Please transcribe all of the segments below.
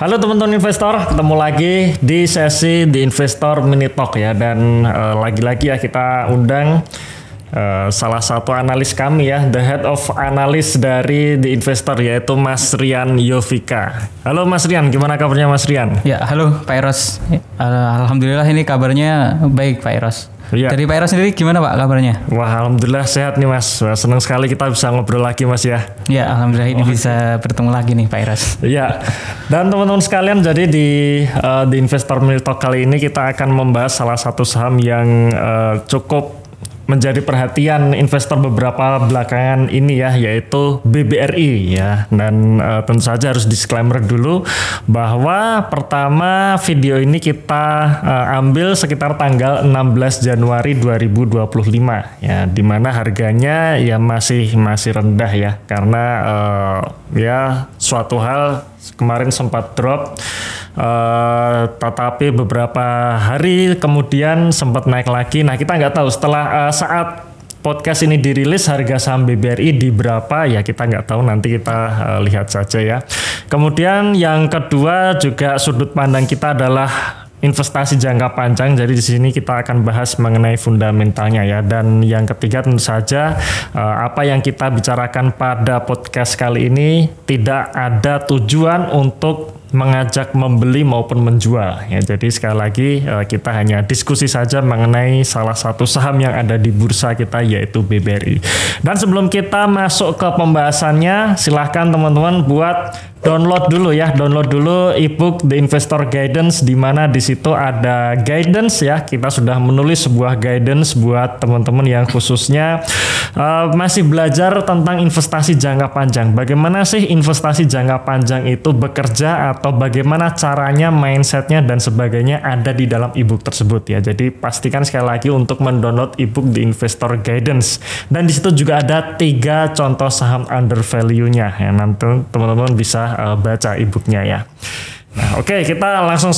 Halo teman-teman investor, ketemu lagi di sesi The Investor Mini Talk ya. Dan lagi-lagi ya kita undang salah satu analis kami ya, the head of analyst dari The Investor, yaitu Mas Rian Yovika. Halo Mas Rian, gimana kabarnya Mas Rian? Ya, halo Pak Eros. Alhamdulillah ini kabarnya baik Pak Eros. Ya. Dari Pak Eros sendiri gimana Pak kabarnya? Wah, alhamdulillah sehat nih Mas. Wah, senang sekali kita bisa ngobrol lagi Mas ya. Ya, alhamdulillah ini bisa bertemu lagi nih Pak Eros. Ya, dan teman-teman sekalian, jadi di The Investor Mini Talk kali ini kita akan membahas salah satu saham yang cukup menjadi perhatian investor beberapa belakangan ini ya, yaitu BBRI ya. Dan tentu saja harus disclaimer dulu bahwa pertama video ini kita ambil sekitar tanggal 16 Januari 2025 ya, dimana harganya ya masih rendah ya, karena ya suatu hal kemarin sempat drop, tetapi beberapa hari kemudian sempat naik lagi. Nah, kita nggak tahu setelah saat podcast ini dirilis harga saham BBRI di berapa ya, kita nggak tahu, nanti kita lihat saja ya. Kemudian yang kedua juga sudut pandang kita adalah investasi jangka panjang. Jadi di sini kita akan bahas mengenai fundamentalnya ya. Dan yang ketiga tentu saja apa yang kita bicarakan pada podcast kali ini tidak ada tujuan untuk mengajak membeli maupun menjual ya. Jadi sekali lagi kita hanya diskusi saja mengenai salah satu saham yang ada di bursa kita, yaitu BBRI. Dan sebelum kita masuk ke pembahasannya, silahkan teman-teman buat download dulu ebook The Investor Guidance, di mana di situ ada guidance ya. Kita sudah menulis sebuah guidance buat teman-teman yang khususnya masih belajar tentang investasi jangka panjang. Bagaimana sih investasi jangka panjang itu bekerja, atau bagaimana caranya, mindsetnya dan sebagainya ada di dalam ebook tersebut ya. Jadi pastikan sekali lagi untuk mendownload ebook The Investor Guidance. Dan di situ juga ada 3 contoh saham under value-nya ya. Nanti teman-teman bisa baca ebooknya ya. Nah, oke, kita langsung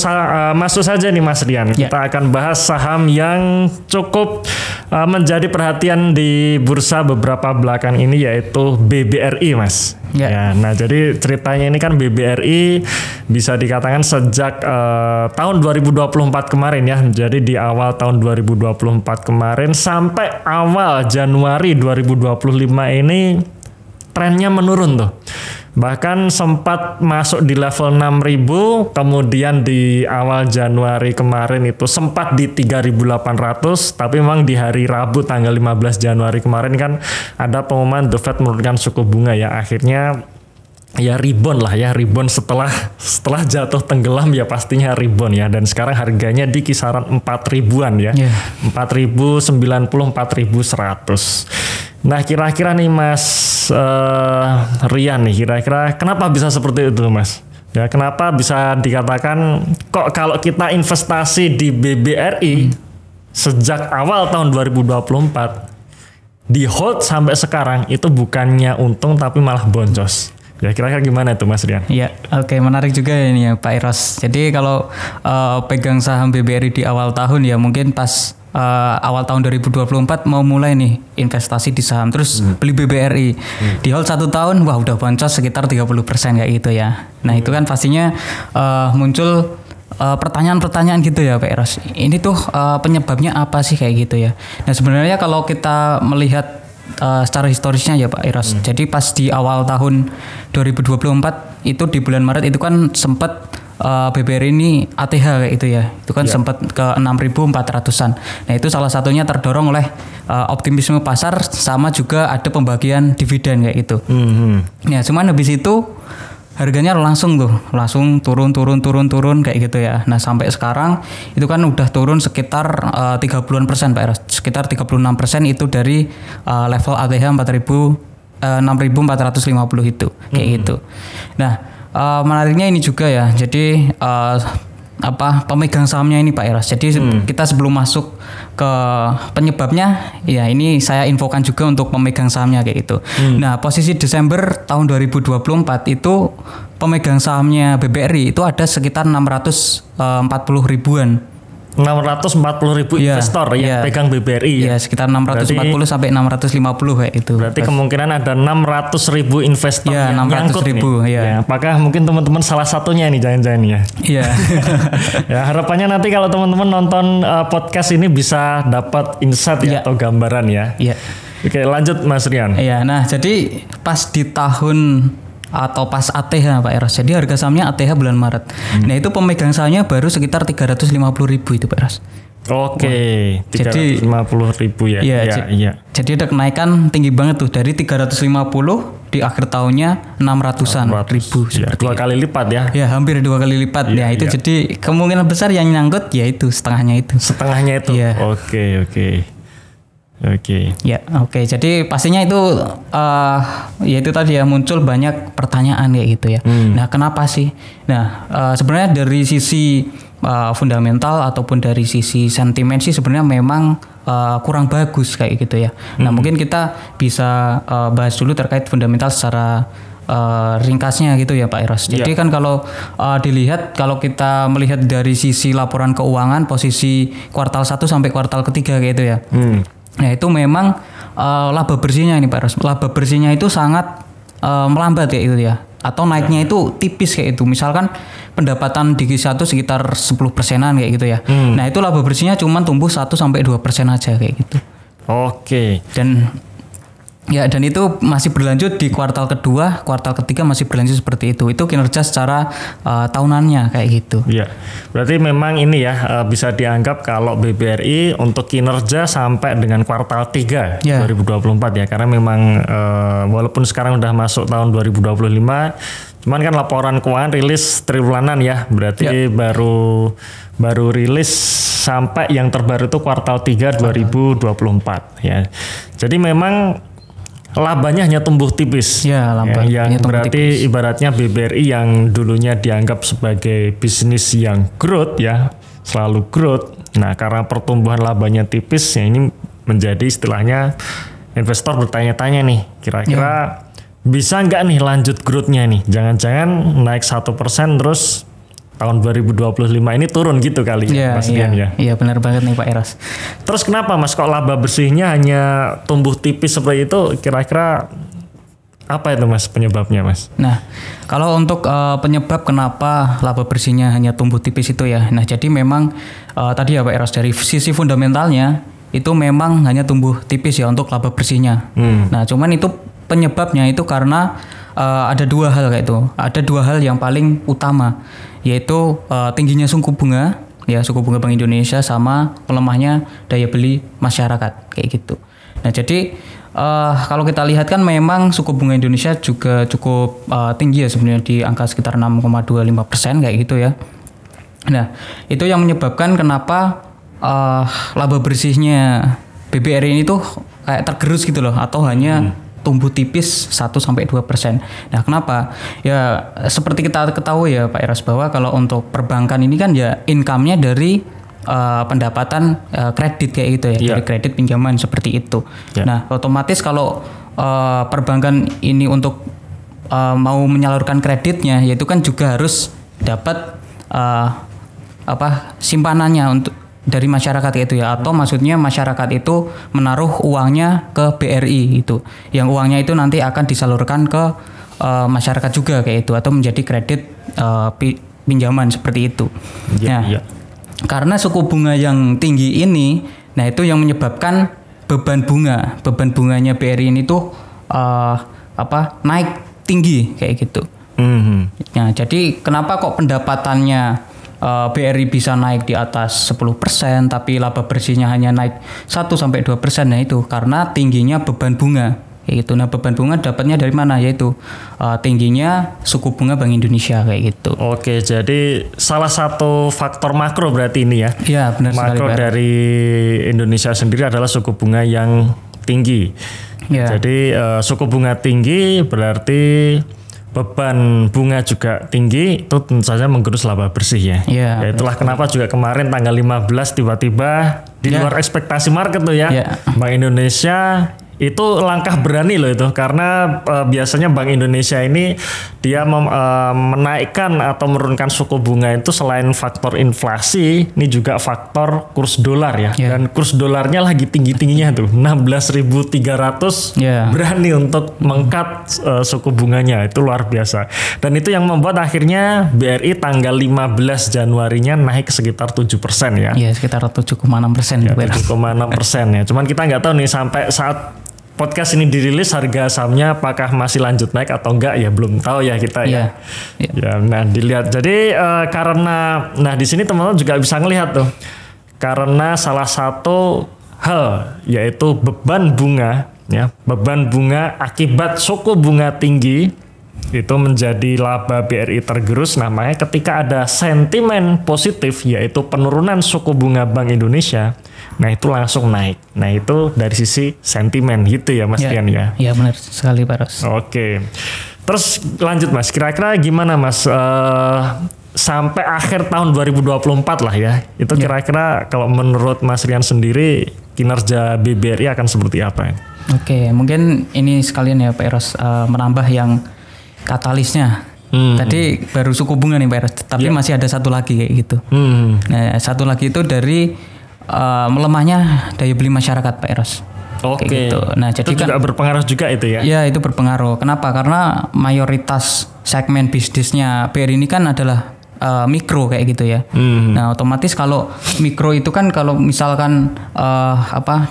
masuk saja nih Mas Rian. Ya. Kita akan bahas saham yang cukup menjadi perhatian di bursa beberapa belakangan ini, yaitu BBRI Mas. Ya, nah jadi ceritanya ini kan BBRI bisa dikatakan sejak tahun 2024 kemarin ya. Jadi di awal tahun 2024 kemarin sampai awal Januari 2025 ini trennya menurun tuh. Bahkan sempat masuk di level 6.000, kemudian di awal Januari kemarin itu sempat di 3.800, tapi memang di hari Rabu tanggal 15 Januari kemarin kan ada pengumuman The Fed menurunkan suku bunga ya. Akhirnya ya rebound setelah jatuh tenggelam ya, pastinya rebound ya. Dan sekarang harganya di kisaran 4.000-an ya. 4.090, 4.100. Nah, kira-kira nih Mas Rian nih, kira-kira kenapa bisa seperti itu Mas? Ya, kenapa bisa dikatakan kok kalau kita investasi di BBRI sejak awal tahun 2024 di hold sampai sekarang itu bukannya untung tapi malah boncos? Ya, kira-kira gimana itu Mas Rian? Ya, oke, menarik juga ini ya Pak Eros. Jadi kalau pegang saham BBRI di awal tahun ya, mungkin pas awal tahun 2024 mau mulai nih investasi di saham, terus beli BBRI, di hold 1 tahun, wah udah boncos sekitar 30% kayak gitu ya. Nah itu kan pastinya muncul pertanyaan-pertanyaan gitu ya Pak Eros. Ini tuh penyebabnya apa sih kayak gitu ya. Nah sebenarnya kalau kita melihat secara historisnya ya Pak Eros, jadi pas di awal tahun 2024 itu di bulan Maret itu kan sempat BBRI ini ATH kayak itu ya, itu kan sempat ke 6.400-an. Nah itu salah satunya terdorong oleh optimisme pasar, sama juga ada pembagian dividen kayak itu. Ya cuman habis itu harganya langsung turun kayak gitu ya. Nah sampai sekarang itu kan udah turun sekitar 30% Pak Eros, sekitar 36% itu dari level ATH 6.450 itu kayak gitu. Nah menariknya ini juga ya, jadi pemegang sahamnya ini Pak Eros. Jadi kita sebelum masuk ke penyebabnya ya, ini saya infokan juga untuk pemegang sahamnya kayak gitu. Nah posisi Desember tahun 2024 itu pemegang sahamnya BBRI itu ada sekitar 640 ribuan 640.000 investor yang pegang BBRI ya. Sekitar 640 sampai 650 kayak itu. Berarti kemungkinan ada 600.000 investor yang 600.000 nyangkut nih. Ya, apakah mungkin teman-teman salah satunya nih jangan-jangan ya? Iya. Ya, harapannya nanti kalau teman-teman nonton podcast ini bisa dapat insight atau gambaran ya. Iya. Oke, lanjut Mas Rian. Iya, nah jadi pas di tahun atau pas ATH Pak Eros. Jadi harga sahamnya ATH bulan Maret. Nah itu pemegang sahamnya baru sekitar 350.000 itu Pak Eros. Oke, 350.000 ya. Iya. Jadi ada kenaikan tinggi banget tuh dari 350 di akhir tahunnya 600-an ribu. Ya, 2 kali lipat ya. Ya hampir 2 kali lipat. Ya itu jadi kemungkinan besar yang nyangkut ya itu setengahnya itu. Setengahnya itu. Ya. Oke. Ya, oke. Jadi pastinya itu ya itu tadi ya muncul banyak pertanyaan kayak gitu ya. Nah, kenapa sih? Nah, sebenarnya dari sisi fundamental ataupun dari sisi sentimen sih sebenarnya memang kurang bagus kayak gitu ya. Nah, mungkin kita bisa bahas dulu terkait fundamental secara ringkasnya gitu ya Pak Eros. Jadi kan kalau dilihat kalau kita melihat dari sisi laporan keuangan posisi kuartal 1 sampai kuartal ketiga kayak gitu ya. Nah itu memang laba bersihnya ini Pak Eros. Laba bersihnya itu sangat melambat kayak gitu ya. Atau naiknya itu tipis kayak itu. Misalkan pendapatan di Q1 sekitar 10%-an kayak gitu ya. Nah itu laba bersihnya cuma tumbuh 1-2% aja kayak gitu. Oke. Dan itu masih berlanjut di kuartal kedua, kuartal ketiga masih berlanjut seperti itu. Itu kinerja secara tahunannya kayak gitu. Iya. Berarti memang ini ya bisa dianggap kalau BBRI untuk kinerja sampai dengan kuartal 3 2024 ya. Karena memang walaupun sekarang udah masuk tahun 2025, cuman kan laporan keuangan rilis triwulan ya. Berarti baru rilis sampai yang terbaru itu kuartal 3 2024 ya. Jadi memang labanya hanya tumbuh tipis. Ya, yang berarti tipis. Ibaratnya BBRI yang dulunya dianggap sebagai bisnis yang growth ya, selalu growth. Nah, karena pertumbuhan labanya tipis ya ini menjadi istilahnya investor bertanya-tanya nih, kira-kira bisa nggak nih lanjut growth-nya nih? Jangan-jangan naik 1% terus tahun 2025 ini turun gitu kali ya Mas Dian ya. Iya benar banget nih Pak Eros. Terus kenapa Mas kok laba bersihnya hanya tumbuh tipis seperti itu? Kira-kira apa itu Mas penyebabnya Mas? Nah kalau untuk penyebab kenapa laba bersihnya hanya tumbuh tipis itu ya. Nah jadi memang tadi ya Pak Eros dari sisi fundamentalnya itu memang hanya tumbuh tipis ya untuk laba bersihnya. Nah cuman itu penyebabnya itu karena ada 2 hal kayak itu. Ada 2 hal yang paling utama yaitu tingginya suku bunga Bank Indonesia sama melemahnya daya beli masyarakat kayak gitu. Nah jadi kalau kita lihat kan memang suku bunga Indonesia juga cukup tinggi ya sebenarnya di angka sekitar 6,25% kayak gitu ya. Nah itu yang menyebabkan kenapa laba bersihnya BBRI ini tuh kayak tergerus gitu loh atau hanya tumbuh tipis 1-2%. Nah, kenapa? Ya seperti kita ketahui ya Pak Eros bahwa kalau untuk perbankan ini kan ya income-nya dari pendapatan kredit kayak gitu ya, dari kredit pinjaman seperti itu. Nah, otomatis kalau perbankan ini untuk mau menyalurkan kreditnya, yaitu kan juga harus dapat simpanannya untuk dari masyarakat itu ya, atau maksudnya masyarakat itu menaruh uangnya ke BRI itu, yang uangnya itu nanti akan disalurkan ke masyarakat juga kayak itu, atau menjadi kredit pinjaman seperti itu. Karena suku bunga yang tinggi ini, nah itu yang menyebabkan beban bunganya BRI ini tuh naik tinggi kayak gitu. Nah jadi kenapa kok pendapatannya BRI bisa naik di atas 10% tapi laba bersihnya hanya naik 1-2%? Nah itu karena tingginya beban bunga kayak gitu. Nah beban bunga dapatnya dari mana? Yaitu tingginya suku bunga Bank Indonesia kayak gitu. Oke, jadi salah satu faktor makro berarti ini ya. Iya benar sekali. Makro dari Indonesia sendiri adalah suku bunga yang tinggi. Jadi suku bunga tinggi berarti beban bunga juga tinggi, itu tentu saja menggerus laba bersih ya. Itulah kenapa juga kemarin tanggal 15 tiba-tiba di luar ekspektasi market tuh ya. Bank Indonesia Itu langkah berani loh itu, karena biasanya Bank Indonesia ini dia menaikkan atau menurunkan suku bunga itu selain faktor inflasi, ini juga faktor kurs dolar ya. Dan kurs dolarnya lagi tinggi-tingginya tuh 16.300, berani untuk mengkat suku bunganya, itu luar biasa. Dan itu yang membuat akhirnya BRI tanggal 15 Januarinya naik sekitar 7% ya. Iya, sekitar 7,6%. Ya, 7,6% ya. Cuman kita nggak tahu nih sampai saat podcast ini dirilis harga sahamnya apakah masih lanjut naik atau enggak ya, belum tahu ya kita ya. Ya, nah dilihat. Jadi karena di sini teman-teman juga bisa ngelihat tuh. Karena salah satu hal yaitu beban bunga ya, beban bunga akibat suku bunga tinggi itu menjadi laba BRI tergerus. Namanya ketika ada sentimen positif yaitu penurunan suku bunga Bank Indonesia, nah itu langsung naik. Nah itu dari sisi sentimen gitu ya Mas Rian ya. Iya benar sekali Pak Ros. Oke. Terus lanjut Mas, kira-kira gimana Mas sampai akhir tahun 2024 lah ya. Itu kira-kira kalau menurut Mas Rian sendiri kinerja BBRI akan seperti apa? Oke, mungkin ini sekalian ya Pak Eros menambah yang katalisnya. Tadi baru suku bunga nih Pak Eros, tapi masih ada satu lagi kayak gitu. Nah, satu lagi itu dari melemahnya daya beli masyarakat Pak Eros. Oke. Gitu. Nah, jadi itu juga berpengaruh juga itu ya? Iya, itu berpengaruh. Kenapa? Karena mayoritas segmen bisnisnya BRI ini kan adalah mikro kayak gitu ya. Nah, otomatis kalau mikro itu kan kalau misalkan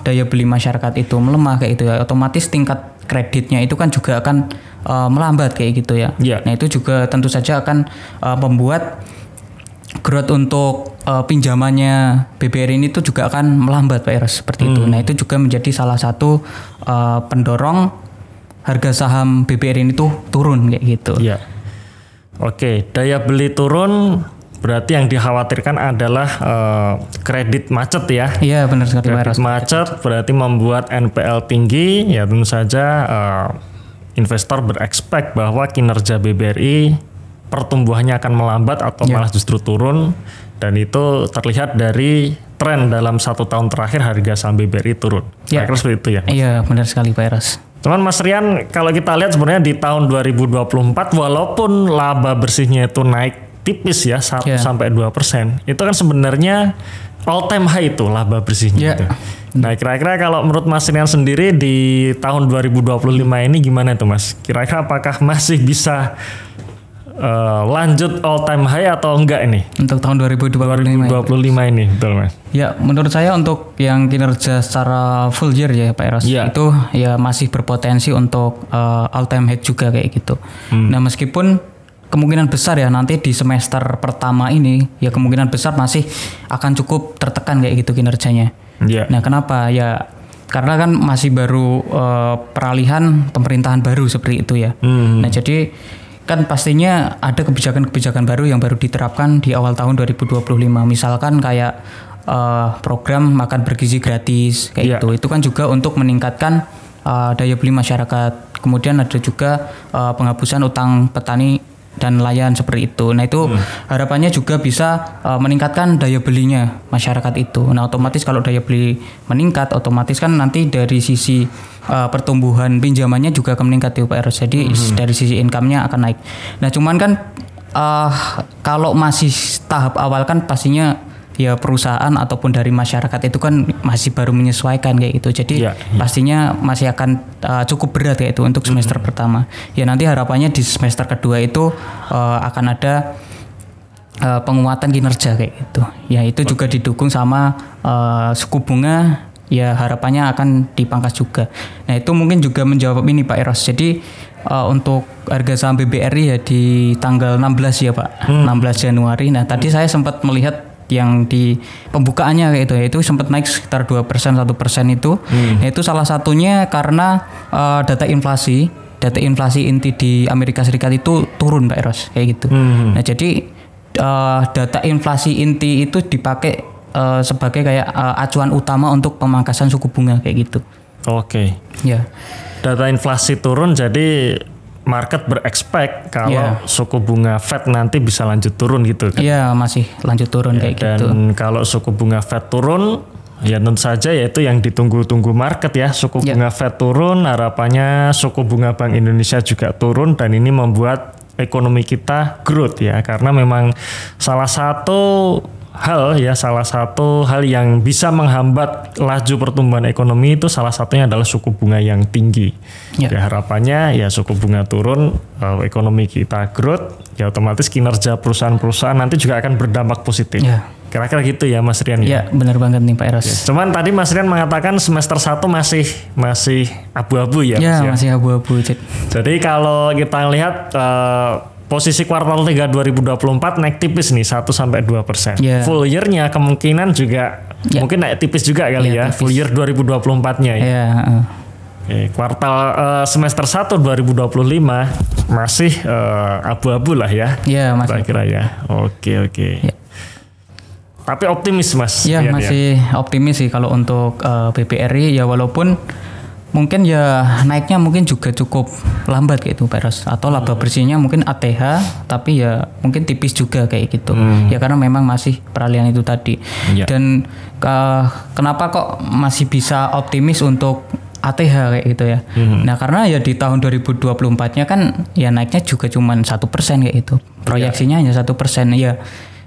daya beli masyarakat itu melemah kayak gitu ya, otomatis tingkat kreditnya itu kan juga akan melambat kayak gitu ya. Nah, itu juga tentu saja akan membuat growth untuk pinjamannya BBRI ini tuh juga akan melambat Pak Eros seperti itu. Nah, itu juga menjadi salah satu pendorong harga saham BBRI ini tuh turun kayak gitu. Iya. Oke, daya beli turun berarti yang dikhawatirkan adalah kredit macet ya. Iya, benar sekali Pak Eros. Kredit macet berarti membuat NPL tinggi, ya tentu saja investor berekspek bahwa kinerja BBRI pertumbuhannya akan melambat atau malah justru turun, dan itu terlihat dari tren dalam 1 tahun terakhir harga saham BBRI turun. Kira-kira seperti itu ya Mas? Iya benar sekali Pak Eros. Cuman Mas Rian, kalau kita lihat sebenarnya di tahun 2024 walaupun laba bersihnya itu naik tipis ya 1-2%, itu kan sebenarnya all time high itu laba bersihnya itu. Nah, kira-kira kalau menurut Mas Rian sendiri di tahun 2025 ini gimana tuh Mas? Kira-kira apakah masih bisa lanjut all time high atau enggak ini? Untuk tahun 2025 ini, betul Mas? Ya, menurut saya untuk yang kinerja secara full year ya Pak Eros, itu ya masih berpotensi untuk all time high juga kayak gitu. Nah, meskipun kemungkinan besar ya nanti di semester pertama ini ya kemungkinan besar masih akan cukup tertekan kayak gitu kinerjanya. Nah, kenapa? Ya karena kan masih baru peralihan pemerintahan baru seperti itu ya. Nah, jadi kan pastinya ada kebijakan-kebijakan baru yang baru diterapkan di awal tahun 2025. Misalkan kayak program makan bergizi gratis kayak gitu. Itu kan juga untuk meningkatkan daya beli masyarakat. Kemudian ada juga penghapusan utang petani dan nelayan seperti itu. Nah, itu harapannya juga bisa meningkatkan daya belinya masyarakat itu. Nah, otomatis kalau daya beli meningkat, otomatis kan nanti dari sisi pertumbuhan pinjamannya juga akan meningkat ya Pak Eros. Jadi dari sisi income-nya akan naik. Nah, cuman kan kalau masih tahap awal kan pastinya ya perusahaan ataupun dari masyarakat itu kan masih baru menyesuaikan kayak gitu. Jadi pastinya masih akan cukup berat kayak itu untuk semester pertama. Ya nanti harapannya di semester kedua itu akan ada penguatan kinerja kayak gitu. Ya itu juga didukung sama suku bunga, ya harapannya akan dipangkas juga. Nah, itu mungkin juga menjawab ini Pak Eros. Jadi untuk harga saham BBRI ya di tanggal 16 ya Pak, 16 Januari. Nah, tadi saya sempat melihat yang di pembukaannya kayak itu, yaitu sempat naik sekitar 2%, 1% itu. Itu salah satunya karena data inflasi inti di Amerika Serikat itu turun Pak Eros kayak gitu. Nah, jadi data inflasi inti itu dipakai sebagai kayak acuan utama untuk pemangkasan suku bunga kayak gitu. Oke. Ya. Data inflasi turun, jadi market berekspek kalau suku bunga Fed nanti bisa lanjut turun gitu kan? Iya, masih lanjut turun kayak gitu. Dan kalau suku bunga Fed turun, Ya tentu saja yaitu yang ditunggu-tunggu market ya, suku bunga Fed turun, harapannya suku bunga Bank Indonesia juga turun dan ini membuat ekonomi kita growth ya, karena memang salah satu hal yang bisa menghambat laju pertumbuhan ekonomi itu salah satunya adalah suku bunga yang tinggi. Ya harapannya ya suku bunga turun, ekonomi kita growth, ya otomatis kinerja perusahaan-perusahaan nanti juga akan berdampak positif. Kira-kira gitu ya Mas Rian ya? Benar banget nih Pak Eros. Cuman tadi Mas Rian mengatakan semester 1 masih abu-abu ya. Masih abu-abu. Jadi kalau kita lihat posisi kuartal 3 2024 naik tipis nih 1-2%. Full year-nya kemungkinan juga mungkin naik tipis juga kali ya. Tipis. Full year 2024-nya ya. Kuartal semester 1 2025 masih abu-abu lah ya. Masih. Kira-kira ya. Oke. Tapi optimis Mas. Masih optimis sih kalau untuk BBRI ya, walaupun mungkin ya naiknya mungkin juga cukup lambat kayak itu Pak Eros, atau laba bersihnya mungkin ATH tapi ya mungkin tipis juga kayak gitu. Ya karena memang masih peralihan itu tadi. Dan kenapa kok masih bisa optimis untuk ATH kayak gitu ya. Nah karena ya di tahun 2024-nya kan ya naiknya juga cuma 1% kayak itu. Proyeksinya hanya 1% ya.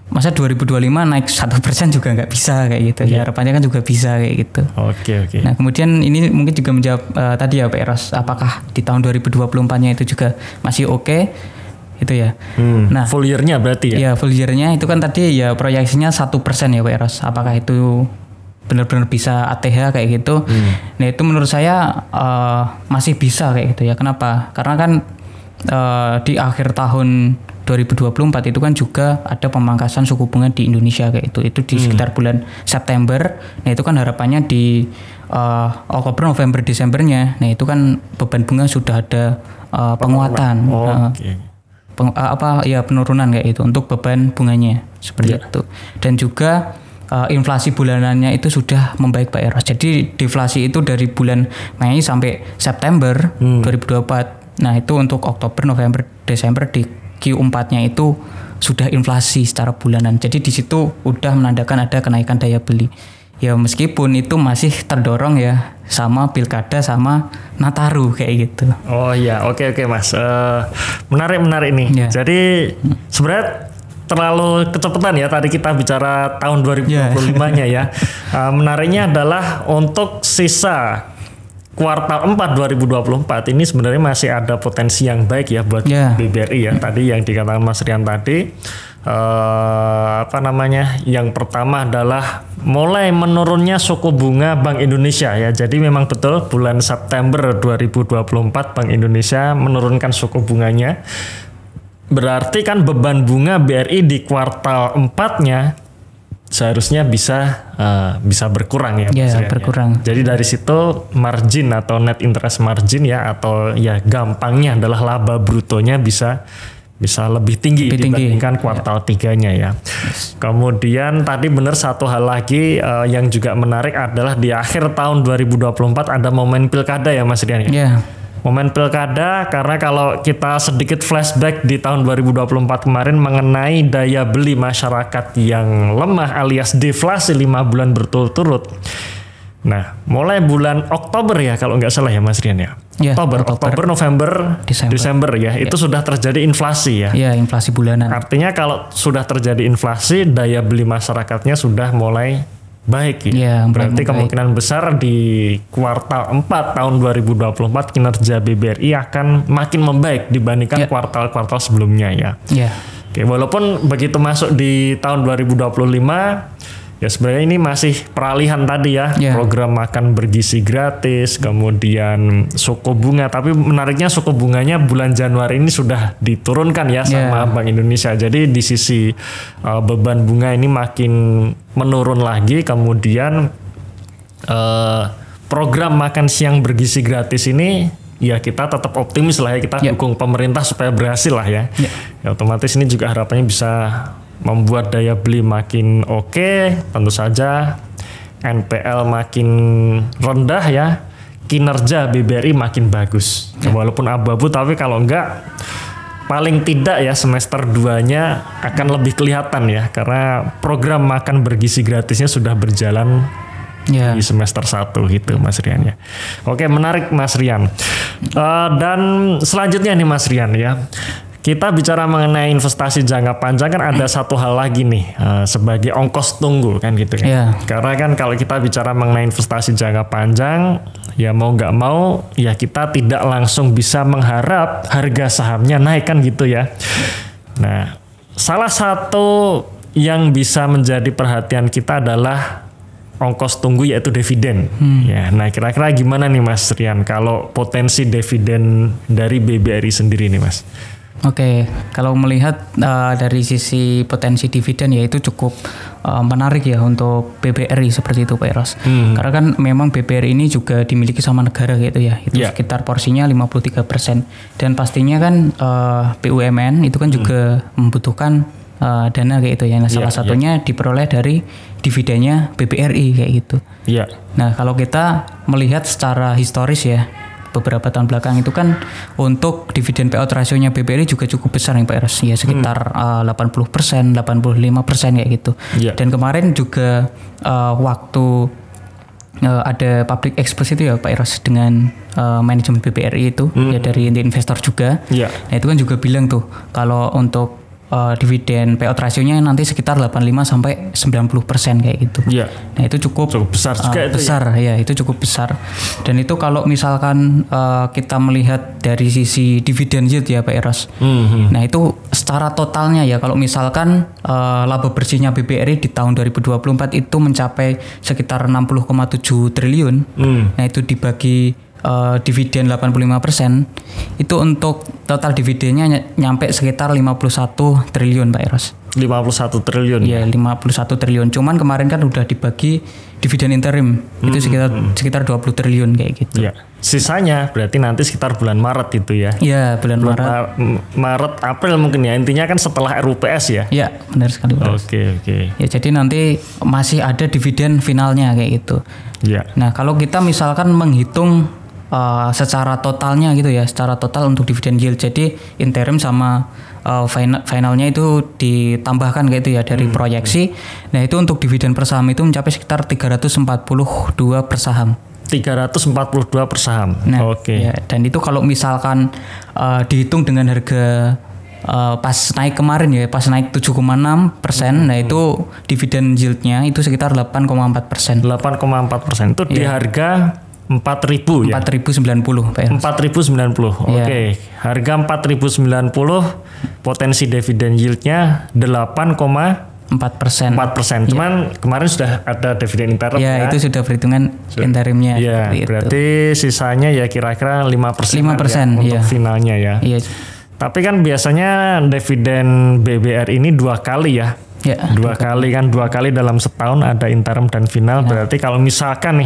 Masa 2025 naik 1% juga nggak bisa kayak gitu. Ya harapannya kan juga bisa kayak gitu. Oke. Nah kemudian ini mungkin juga menjawab tadi ya Pak Eros, apakah di tahun 2024-nya itu juga masih oke? Itu ya. Nah full year-nya berarti ya? Ya full year-nya itu kan tadi ya proyeksinya 1% ya Pak Eros. Apakah itu benar-benar bisa ATH kayak gitu? Nah itu menurut saya masih bisa kayak gitu ya. Kenapa? Karena kan di akhir tahun 2024 itu kan juga ada pemangkasan suku bunga di Indonesia kayak itu di sekitar bulan September. Nah itu kan harapannya di Oktober, November, Desembernya. Nah itu kan beban bunga sudah ada penguatan, penurunan kayak itu untuk beban bunganya seperti itu. Dan juga inflasi bulanannya itu sudah membaik Pak Eros. Jadi deflasi itu dari bulan Mei sampai September 2024. Nah itu untuk Oktober, November, Desember di Q4-nya itu sudah inflasi secara bulanan. Jadi di situ udah menandakan ada kenaikan daya beli. Ya meskipun itu masih terdorong ya sama pilkada sama Nataru kayak gitu. Oh iya, oke Mas. Menarik ini. Jadi sebenarnya terlalu kecepatan ya tadi kita bicara tahun 2025-nya ya. Menariknya adalah untuk sisa kuartal 4 2024 ini sebenarnya masih ada potensi yang baik ya buat BBRI ya. Tadi yang dikatakan Mas Rian tadi yang pertama adalah mulai menurunnya suku bunga Bank Indonesia ya. Jadi memang betul bulan September 2024 Bank Indonesia menurunkan suku bunganya. Berarti kan beban bunga BRI di kuartal 4-nya seharusnya bisa berkurang ya. Berkurang. Jadi dari situ margin atau net interest margin ya, atau ya gampangnya adalah laba brutonya bisa lebih tinggi dibandingkan kuartal 3-nya ya. Kemudian tadi benar satu hal lagi yang juga menarik adalah di akhir tahun 2024 ada momen pilkada ya Mas Rian ya. Momen pilkada, karena kalau kita sedikit flashback di tahun 2024 kemarin mengenai daya beli masyarakat yang lemah alias deflasi 5 bulan berturut-turut. Nah, mulai bulan Oktober ya kalau nggak salah ya Mas Rian ya. Oktober, November, Desember ya, itu sudah terjadi inflasi ya. Iya, inflasi bulanan. Artinya kalau sudah terjadi inflasi, daya beli masyarakatnya sudah mulai baik ya. Berarti kemungkinan besar di kuartal 4 tahun 2024 kinerja BBRI akan makin membaik dibandingkan kuartal-kuartal sebelumnya ya. Oke, walaupun begitu masuk di tahun 2025 ya sebenarnya ini masih peralihan tadi ya. Program makan bergizi gratis, kemudian suku bunga, tapi menariknya suku bunganya bulan Januari ini sudah diturunkan ya sama Bank Indonesia. Jadi di sisi beban bunga ini makin menurun lagi, kemudian program makan siang bergizi gratis ini ya kita tetap optimis lah ya, kita dukung pemerintah supaya berhasil lah ya. Ya otomatis ini juga harapannya bisa membuat daya beli makin oke, tentu saja NPL makin rendah ya, kinerja BBRI makin bagus. Walaupun abu-abu tapi kalau enggak paling tidak ya semester 2-nya akan lebih kelihatan ya, karena program makan bergizi gratisnya sudah berjalan di semester 1 gitu Mas Rian ya. Oke, menarik Mas Rian. Dan selanjutnya nih Mas Rian ya. Kita bicara mengenai investasi jangka panjang kan ada satu hal lagi nih sebagai ongkos tunggu kan gitu kan. Yeah. Karena kan kalau kita bicara mengenai investasi jangka panjang ya mau nggak mau ya kita tidak langsung bisa mengharap harga sahamnya naik kan gitu ya. Nah, salah satu yang bisa menjadi perhatian kita adalah ongkos tunggu yaitu dividen. Ya, nah kira-kira gimana nih Mas Rian kalau potensi dividen dari BBRI sendiri nih Mas? Oke, kalau melihat dari sisi potensi dividen ya itu cukup menarik ya untuk BBRI seperti itu Pak Eros. Karena kan memang BBRI ini juga dimiliki sama negara gitu ya. Itu sekitar porsinya 53%. Dan pastinya kan BUMN itu kan juga membutuhkan dana kayak gitu ya. Nah, salah satunya diperoleh dari dividennya BBRI kayak gitu. Nah, kalau kita melihat secara historis ya, beberapa tahun belakang itu kan untuk dividen payout rasionya BBRI juga cukup besar nih Pak Eros ya, sekitar 80%, 85% kayak gitu. Dan kemarin juga waktu ada public expose itu ya Pak Eros dengan manajemen BBRI itu ya dari investor juga. Nah itu kan juga bilang tuh kalau untuk dividen payout rasionya nanti sekitar 85 sampai 90% kayak gitu. Nah itu cukup besar juga itu besar ya itu cukup besar. Dan itu kalau misalkan kita melihat dari sisi dividen yield ya Pak Eros. Nah itu secara totalnya ya kalau misalkan laba bersihnya BBRI di tahun 2024 itu mencapai sekitar 60,7 triliun. Nah itu dibagi dividen 85% itu untuk total dividennya nyampe sekitar 51 triliun Pak Eros. 51 triliun. Iya, 51 triliun. Cuman kemarin kan udah dibagi dividen interim itu sekitar 20 triliun kayak gitu. Sisanya berarti nanti sekitar bulan Maret itu ya. Iya, bulan Maret April mungkin ya. Intinya kan setelah RUPS ya. Iya, benar sekali. Oke. Ya, jadi nanti masih ada dividen finalnya kayak gitu. Nah, kalau kita misalkan menghitung secara totalnya gitu ya, secara total untuk dividen yield. Jadi interim sama finalnya itu ditambahkan kayak itu ya dari proyeksi. Nah itu untuk dividen per saham itu mencapai sekitar 342 per saham. 342 per saham. Nah, ya, dan itu kalau misalkan dihitung dengan harga pas naik kemarin ya, pas naik 7,6%, nah itu dividen yieldnya itu sekitar 8,4%. 8,4% itu di harga 4.000 ya? 4.090 Pak Eros. 4.090, oke. Harga 4.090, potensi dividen yieldnya 8,4%. Cuman kemarin sudah ada dividen interim ya? Itu sudah perhitungan interimnya. Ya, berarti sisanya ya kira-kira 5% ya, untuk finalnya ya. Tapi kan biasanya dividen BBRI ini 2 kali ya. Dua kali dalam setahun ada interim dan final. Berarti kalau misalkan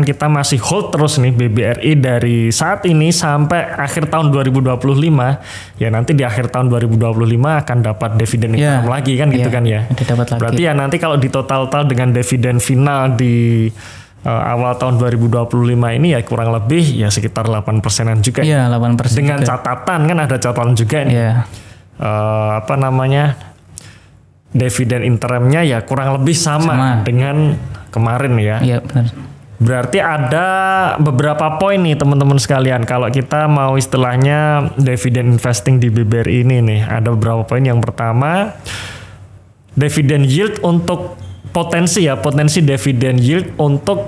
kita masih hold terus nih BBRI dari saat ini sampai akhir tahun 2025 ya, nanti di akhir tahun 2025 akan dapat dividen interim lagi kan gitu kan ya. Berarti ya nanti kalau di total dengan dividen final di awal tahun 2025 ini ya kurang lebih ya sekitar 8%-an juga. 8% dengan juga. Catatan kan ada catatan juga nih. Dividen interimnya ya kurang lebih sama dengan kemarin ya. Iya benar. Berarti ada beberapa poin nih teman-teman sekalian kalau kita mau istilahnya dividen investing di BBRI ini nih. Ada beberapa poin. Yang pertama, dividen yield untuk potensi dividen yield untuk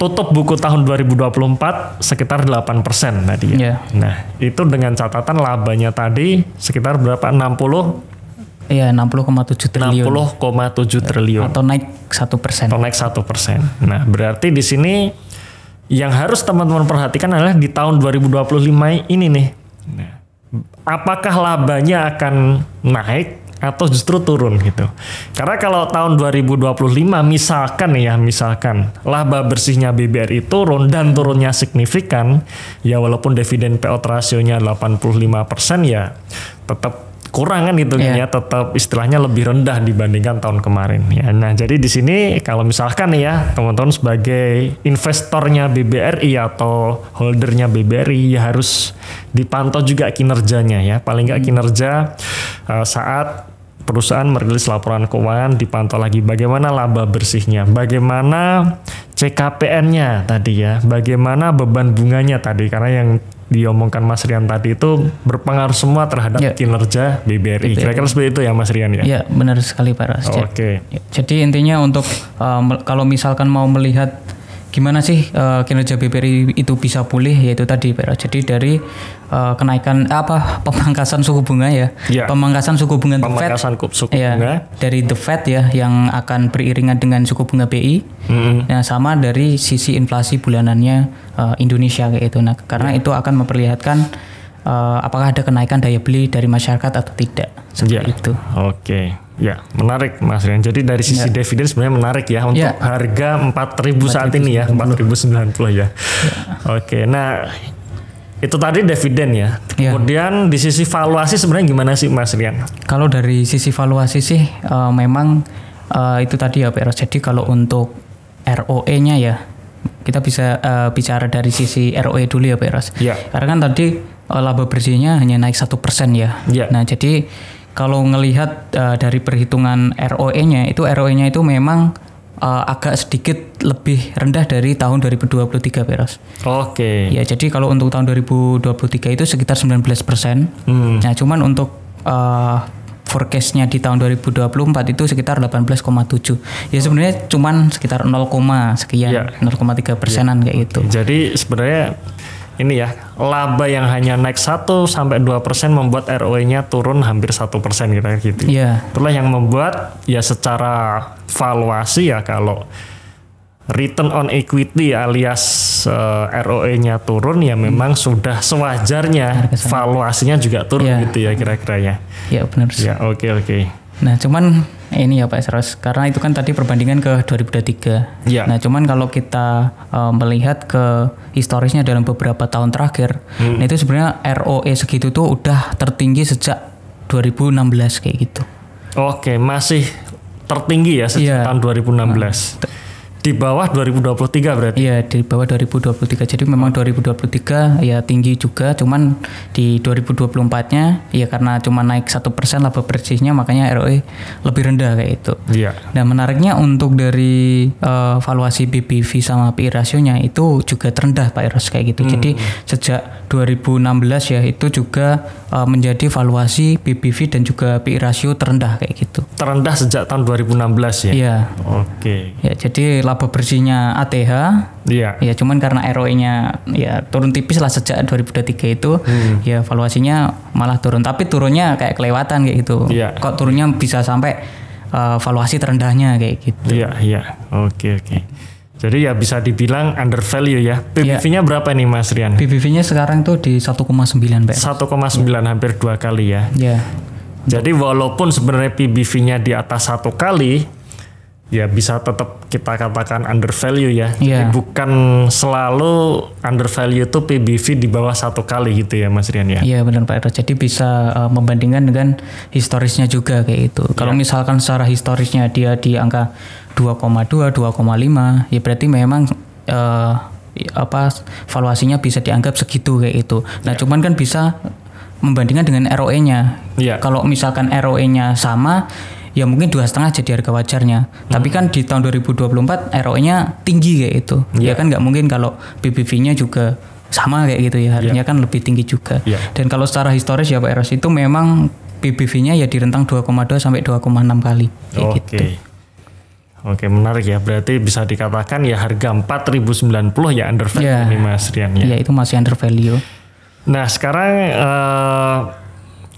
tutup buku tahun 2024 sekitar 8% tadi ya. Nah itu dengan catatan labanya tadi sekitar berapa? 60,7 triliun. 60,7 triliun. Atau naik 1%. Nah, berarti di sini yang harus teman-teman perhatikan adalah di tahun 2025 ini nih. Nah, apakah labanya akan naik atau justru turun gitu. Karena kalau tahun 2025 misalkan laba bersihnya BBRI turun dan turunnya signifikan, ya walaupun dividen payout rasionya 85% ya tetap kurang kan hitungnya, tetap istilahnya lebih rendah dibandingkan tahun kemarin ya. Nah jadi di sini kalau misalkan ya teman-teman sebagai investornya BBRI atau holdernya BBRI ya harus dipantau juga kinerjanya ya, paling nggak kinerja saat perusahaan merilis laporan keuangan, dipantau lagi bagaimana laba bersihnya, bagaimana CKPN-nya tadi ya, bagaimana beban bunganya tadi, karena yang diomongkan Mas Rian tadi itu berpengaruh semua terhadap kinerja BBRI. Kira-kira seperti itu ya Mas Rian ya? Ya benar sekali Pak Ros. Oke. Jadi intinya untuk kalau misalkan mau melihat gimana sih kinerja BBRI itu bisa pulih, yaitu tadi Pak Ros. Jadi dari kenaikan pemangkasan suku bunga ya, pemangkasan suku bunga The Fed, dari The Fed ya yang akan beriringan dengan suku bunga BI, nah sama dari sisi inflasi bulanannya Indonesia kayak itu. Nah karena itu akan memperlihatkan apakah ada kenaikan daya beli dari masyarakat atau tidak seperti itu. Oke. Ya, menarik Mas Rian. Jadi dari sisi dividen sebenarnya menarik ya untuk harga 4.000 saat ini ya, 4.090 ya. Oke, nah itu tadi dividen ya. Kemudian di sisi valuasi sebenarnya gimana sih Mas Rian? Kalau dari sisi valuasi sih memang itu tadi ya Pak Ros. Jadi kalau untuk ROE-nya ya kita bisa bicara dari sisi ROE dulu ya Pak Ros. Karena kan tadi laba bersihnya hanya naik 1% ya. Nah jadi kalau ngelihat dari perhitungan ROE-nya itu memang agak sedikit lebih rendah dari tahun 2023 Pak Ros. Oke. Ya jadi kalau untuk tahun 2023 itu sekitar 19%. Nah cuman untuk forecast-nya di tahun 2024 itu sekitar 18,7. Ya sebenarnya cuman sekitar 0, sekian, 0,3%-an kayak gitu. Jadi sebenarnya ini ya, laba yang hanya naik 1-2% membuat ROE-nya turun hampir 1% kira-kira gitu. Itulah yang membuat ya secara valuasi ya kalau return on equity alias ROE-nya turun ya memang sudah sewajarnya valuasinya juga turun gitu ya kira-kira ya. Ya benar. Ya oke. Nah cuman ini ya Pak Ros, karena itu kan tadi perbandingan ke 2023. Nah cuman kalau kita melihat ke historisnya dalam beberapa tahun terakhir, nah itu sebenarnya ROE segitu tuh udah tertinggi sejak 2016 kayak gitu. Oke, masih tertinggi ya sejak tahun 2016. Di bawah 2023 berarti? Iya, di bawah 2023. Jadi memang 2023 ya tinggi juga, cuman di 2024-nya ya karena cuma naik 1% laba bersihnya makanya ROE lebih rendah kayak itu. Nah menariknya untuk dari valuasi BBV sama PI rasionya itu juga terendah Pak Ros kayak gitu. Jadi sejak 2016 ya itu juga menjadi valuasi BBV dan juga PI rasio terendah kayak gitu. Terendah sejak tahun 2016 ya? Iya. Oke. Ya jadi laba bersihnya ATH ya cuman karena ROE-nya ya turun tipis lah sejak 2023 itu ya valuasinya malah turun, tapi turunnya kayak kelewatan kayak gitu. Kok turunnya bisa sampai valuasi terendahnya kayak gitu. Oke. Jadi ya bisa dibilang under value ya. PBV-nya berapa nih Mas Rian? PBV-nya sekarang tuh di 1,9 Pak. 1,9 hampir 2 kali ya. Jadi walaupun sebenarnya PBV-nya di atas 1 kali ya bisa tetap kita katakan under value ya. Jadi bukan selalu under value itu PBV di bawah 1 kali gitu ya Mas Rian ya. Iya benar Pak Ros. Jadi bisa membandingkan dengan historisnya juga kayak itu. Kalau misalkan secara historisnya dia di angka 2,2, 2,5 ya berarti memang valuasinya bisa dianggap segitu kayak itu. Nah cuman kan bisa membandingkan dengan ROE-nya. Kalau misalkan ROE-nya sama ya mungkin 2,5 jadi harga wajarnya. Tapi kan di tahun 2024 ROE-nya tinggi kayak itu. Ya kan nggak mungkin kalau BBV-nya juga sama kayak gitu ya. Harusnya kan lebih tinggi juga. Dan kalau secara historis ya Pak Ros itu memang BBV-nya ya di rentang 2,2 sampai 2,6 kali kayak gitu. Oke, menarik ya. Berarti bisa dikatakan ya harga 4.090 ya under value nih Mas Rian ya. Iya, itu masih under value. Nah, sekarang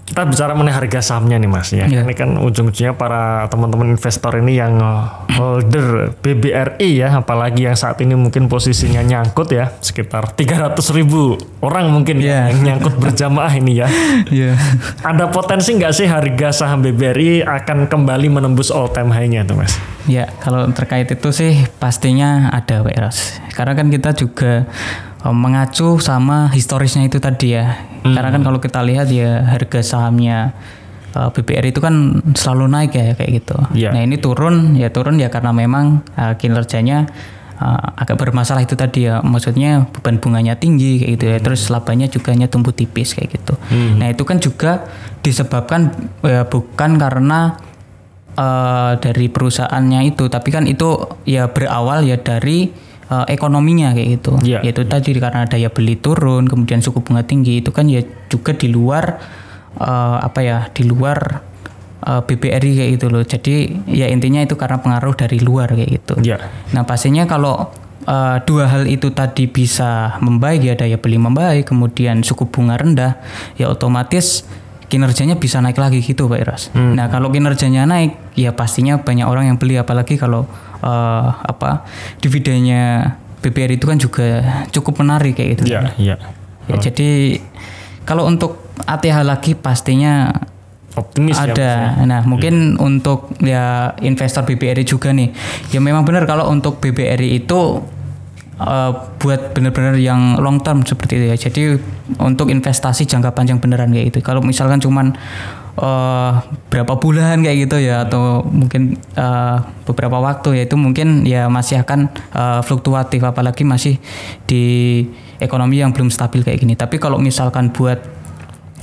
kita bicara mengenai harga sahamnya nih Mas ya. Ini kan ujung-ujungnya para teman-teman investor ini yang holder BBRI ya, apalagi yang saat ini mungkin posisinya nyangkut ya, sekitar 300.000 orang mungkin yang nyangkut berjamaah ini ya. Ada potensi nggak sih harga saham BBRI akan kembali menembus all time high-nya tuh Mas? Ya, kalau terkait itu sih pastinya ada Pak Ros. Karena kan kita juga mengacu sama historisnya itu tadi ya. Karena kan kalau kita lihat ya harga sahamnya BBRI itu kan selalu naik ya kayak gitu. Nah ini turun ya karena memang kinerjanya agak bermasalah itu tadi ya. Maksudnya beban bunganya tinggi kayak gitu ya. Terus labanya juga hanya tumbuh tipis kayak gitu. Nah itu kan juga disebabkan bukan karena dari perusahaannya itu, tapi kan itu ya berawal ya dari ekonominya kayak gitu. Yaitu tadi karena daya beli turun, kemudian suku bunga tinggi, itu kan ya juga di luar di luar BBRI kayak gitu loh. Jadi ya intinya itu karena pengaruh dari luar kayak gitu. Nah pastinya kalau dua hal itu tadi bisa membaik, ya daya beli membaik, kemudian suku bunga rendah, ya otomatis kinerjanya bisa naik lagi gitu Pak Iras. Nah kalau kinerjanya naik, ya pastinya banyak orang yang beli, apalagi kalau dividennya BBRI itu kan juga cukup menarik kayak gitu. Ya, jadi kalau untuk ATH lagi pastinya optimis ada. Ya, nah mungkin untuk ya investor BBRI juga nih, ya memang benar kalau untuk BBRI itu buat benar-benar yang long term seperti itu ya. Jadi untuk investasi jangka panjang beneran kayak gitu. Kalau misalkan cuman berapa bulan kayak gitu ya, atau mungkin beberapa waktu, ya itu mungkin ya masih akan fluktuatif, apalagi masih di ekonomi yang belum stabil kayak gini. Tapi kalau misalkan buat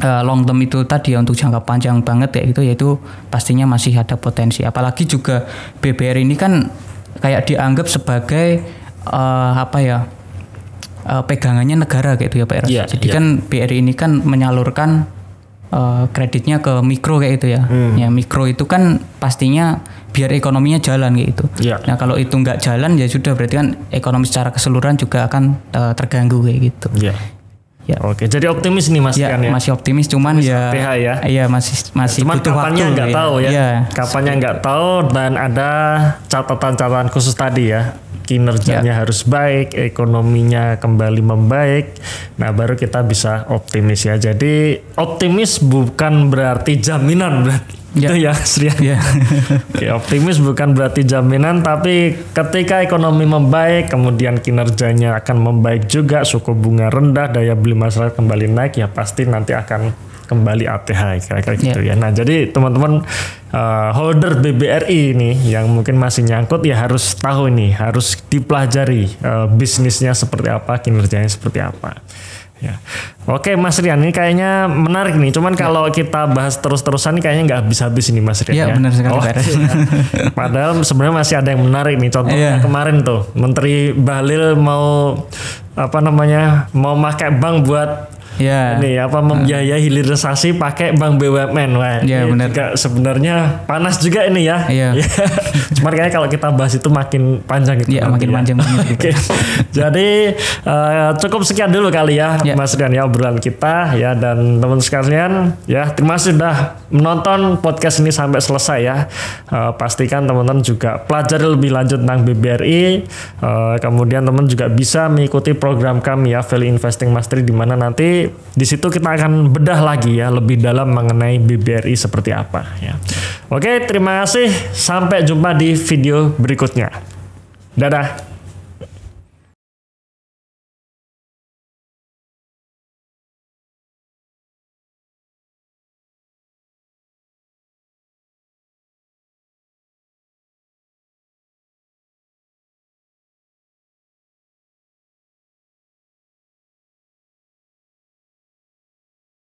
long term itu tadi ya, untuk jangka panjang banget kayak gitu, yaitu pastinya masih ada potensi. Apalagi juga BBRI ini kan kayak dianggap sebagai pegangannya negara kayak itu ya Pak Eras. Jadi kan BRI ini kan menyalurkan kreditnya ke mikro kayak itu ya. Ya mikro itu kan pastinya biar ekonominya jalan kayak gitu. Nah kalau itu nggak jalan, ya sudah berarti kan ekonomi secara keseluruhan juga akan terganggu kayak gitu. Oke, jadi optimis nih Mas Rian ya. Masih optimis, cuman optimis ya. ATH ya. Iya masih cuman butuh kapannya waktu. Nggak tahu ya. Kapannya nggak tahu, dan ada catatan-catatan khusus tadi ya. Kinerjanya harus baik, ekonominya kembali membaik. Nah baru kita bisa optimis ya. Jadi optimis bukan berarti jaminan berarti. Itu ya Srian. Oke, optimis bukan berarti jaminan, tapi ketika ekonomi membaik, kemudian kinerjanya akan membaik juga, suku bunga rendah, daya beli masyarakat kembali naik, ya pasti nanti akan kembali ATH kira-kira gitu ya. Nah jadi teman-teman holder BBRI ini yang mungkin masih nyangkut, ya harus tahu ini, harus dipelajari bisnisnya seperti apa, kinerjanya seperti apa. Ya. Oke Mas Rian, ini kayaknya menarik nih. Cuman kalau kita bahas terus-terusan kayaknya nggak habis-habis ini Mas Rian. Iya benar sekali Pak. Padahal sebenarnya masih ada yang menarik nih. Contohnya kemarin tuh Menteri Bahlil mau mau pakai bank buat ini membiayai hilirisasi pakai bank BUMN. Wah, ini juga sebenarnya panas juga ini ya. Cuman kayaknya kalau kita bahas itu makin panjang gitu. Makin panjang. Oke. Jadi cukup sekian dulu kali ya Mas Rian ya obrolan kita ya, dan teman sekalian ya, terima kasih sudah menonton podcast ini sampai selesai ya. Pastikan teman-teman juga pelajari lebih lanjut tentang BBRI. Kemudian teman juga bisa mengikuti program kami ya, Value Investing Mastery, di mana nanti di situ kita akan bedah lagi ya lebih dalam mengenai BBRI seperti apa ya. Oke, terima kasih. Sampai jumpa di video berikutnya. Dadah.